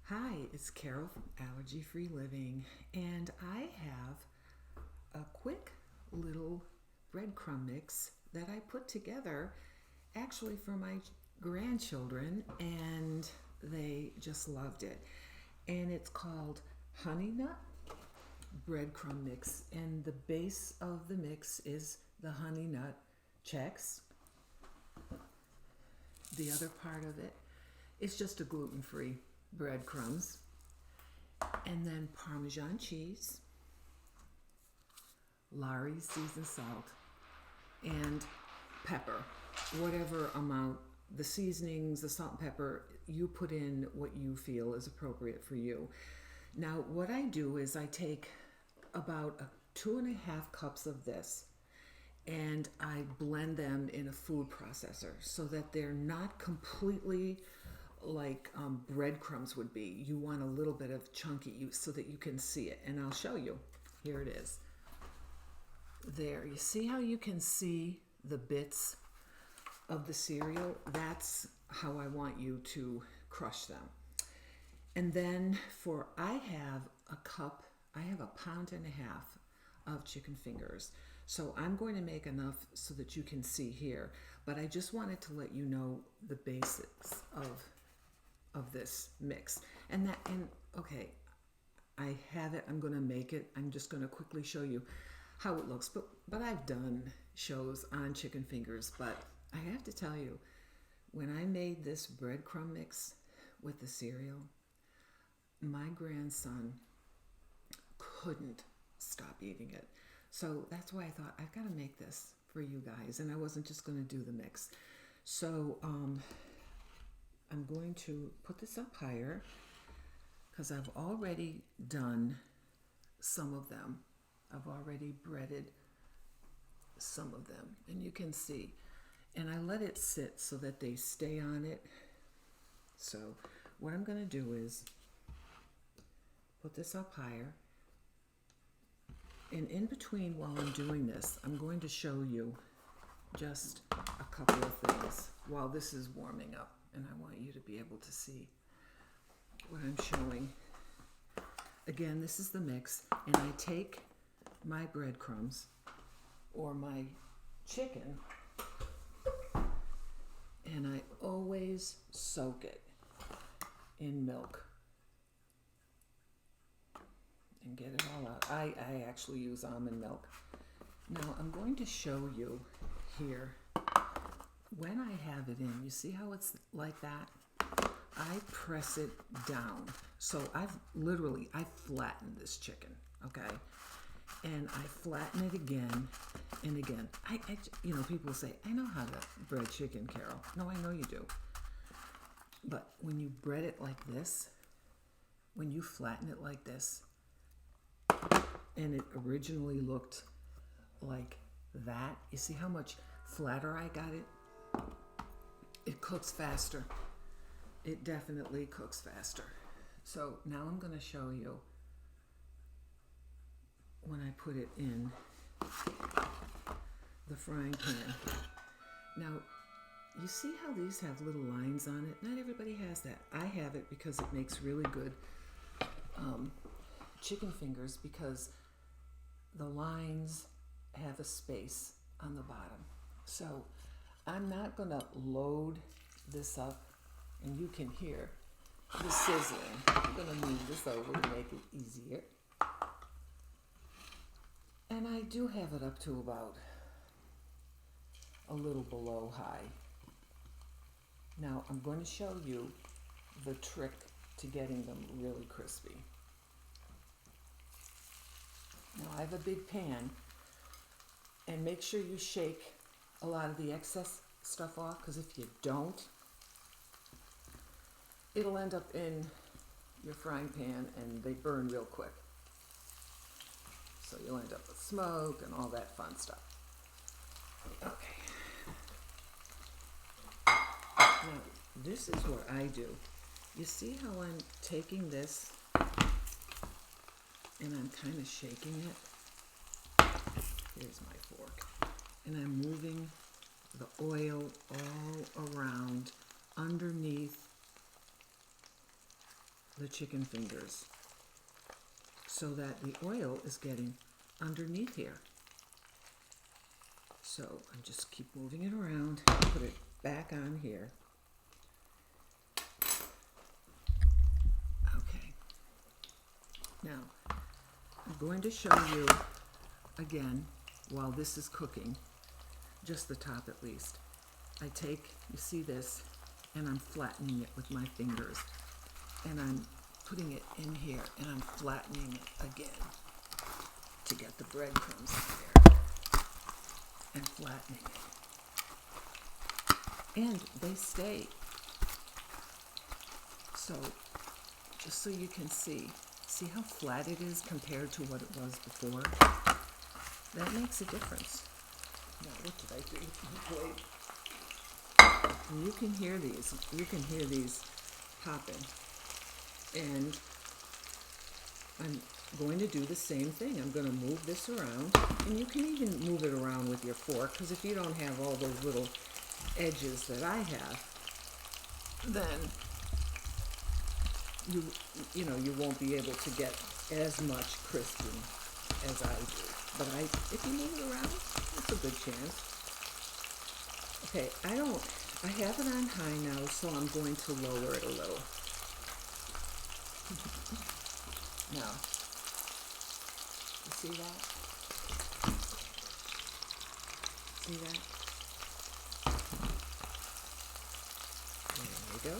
Hi, it's Carol from Allergy Free Living, and I have a quick little breadcrumb mix that I put together actually for my grandchildren, and they just loved it. And it's called Honey Nut Breadcrumb Mix, and the base of the mix is the Honey Nut Chex. The other part of it is just a gluten-free breadcrumbs, and then Parmesan cheese, Lawry's seasoned salt, and pepper. Whatever amount, the seasonings, the salt and pepper, you put in what you feel is appropriate for you. Now, what I do is I take about 2.5 cups of this and I blend them in a food processor so that they're not completely like breadcrumbs would be. You want a little bit of chunky so that you can see it. And I'll show you. Here it is. There. You see how you can see the bits of the cereal? That's how I want you to crush them. And then I have a 1.5 pounds of chicken fingers. So I'm going to make enough so that you can see here. But I just wanted to let you know the basics of this mix. Okay, I have it. I'm going to make it. I'm just going to quickly show you how it looks. But I've done shows on chicken fingers. But I have to tell you, when I made this breadcrumb mix with the cereal, my grandson couldn't stop eating it. So that's why I thought I've got to make this for you guys, and I wasn't just going to do the mix. So I'm going to put this up higher because I've already done some of them. I've already breaded some of them, and you can see. And I let it sit so that they stay on it. So what I'm going to do is put this up higher. And in between, while I'm doing this, I'm going to show you just a couple of things while this is warming up. And I want you to be able to see what I'm showing. Again, this is the mix. And I take my breadcrumbs or my chicken, and I always soak it in milk and get it all out. I actually use almond milk. Now I'm going to show you here when I have it in. You see how it's like that? I press it down. So I flattened this chicken, okay? And I flatten it again and again. People say, I know how to bread chicken, Carol. No, I know you do. But when you bread it like this, when you flatten it like this, and it originally looked like that. You see how much flatter I got it? It cooks faster. It definitely cooks faster. So now I'm going to show you when I put it in the frying pan. Now, you see how these have little lines on it? Not everybody has that. I have it because it makes really good chicken fingers, because the lines have a space on the bottom. So I'm not going to load this up, and you can hear the sizzling. I'm going to move this over to make it easier. And I do have it up to about a little below high. Now I'm going to show you the trick to getting them really crispy. Now I have a big pan, and make sure you shake a lot of the excess stuff off, because if you don't, it'll end up in your frying pan and they burn real quick. So you'll end up with smoke and all that fun stuff. Okay. Now, this is what I do. You see how I'm taking this and I'm kind of shaking it? Here's my fork. And I'm moving the oil all around underneath the chicken fingers so that the oil is getting underneath here. So I'm just keep moving it around, put it back on here. Okay. Now, I'm going to show you again, while this is cooking, just the top at least. I take, you see this, and I'm flattening it with my fingers. And I'm putting it in here, and I'm flattening it again to get the breadcrumbs in there. And flattening it. And they stay. So, just so you can see how flat it is compared to what it was before? That makes a difference. Now, what did I do with my plate? And you can hear these popping. And I'm going to do the same thing. I'm going to move this around, and you can even move it around with your fork, because if you don't have all those little edges that I have, then you won't be able to get as much crisping as I do. But if you move it around, it's a good chance. Okay, I have it on high now, so I'm going to lower it a little. Now, you see that? See that? There we go.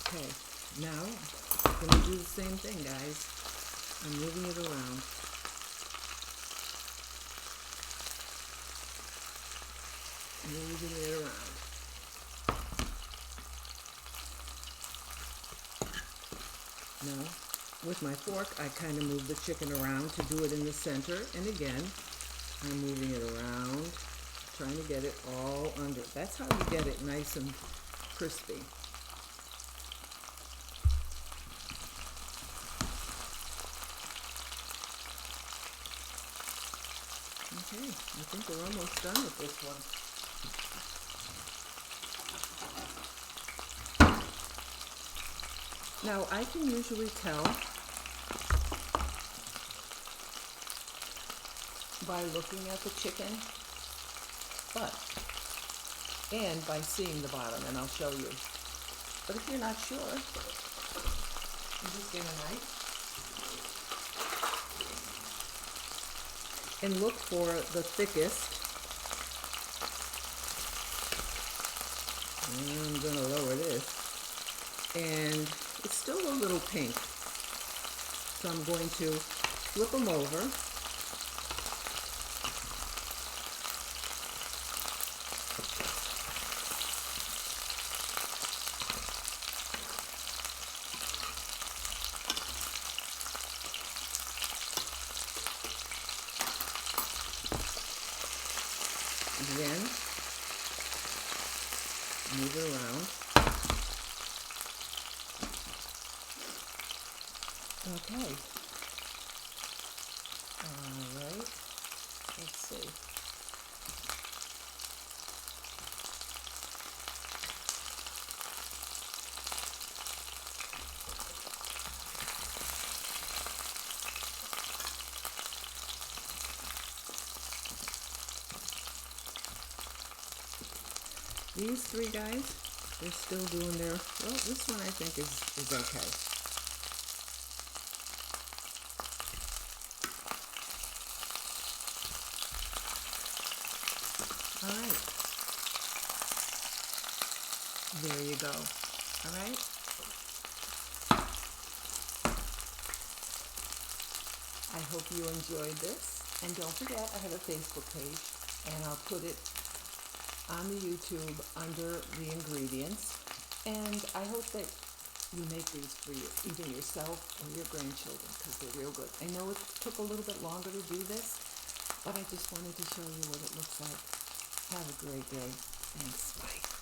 Okay, now I'm going to do the same thing, guys. I'm moving it around. Moving it around. Now, with my fork, I kind of move the chicken around to do it in the center. And again, I'm moving it around, trying to get it all under. That's how you get it nice and crispy. Okay, I think we're almost done with this one. Now, I can usually tell by looking at the chicken, and by seeing the bottom, and I'll show you. But if you're not sure, you just get a knife and look for the thickest. I'm going to lower this. And it's still a little pink. So I'm going to flip them over. Then move it around. Okay. All right. Let's see. These three guys, they're still doing their, well, this one I think is okay. All right. There you go. All right. I hope you enjoyed this. And don't forget, I have a Facebook page, and I'll put it on the YouTube under the ingredients. And I hope that you make these for either yourself or your grandchildren, because they're real good. I know it took a little bit longer to do this, but I just wanted to show you what it looks like. Have a great day. Thanks. Bye.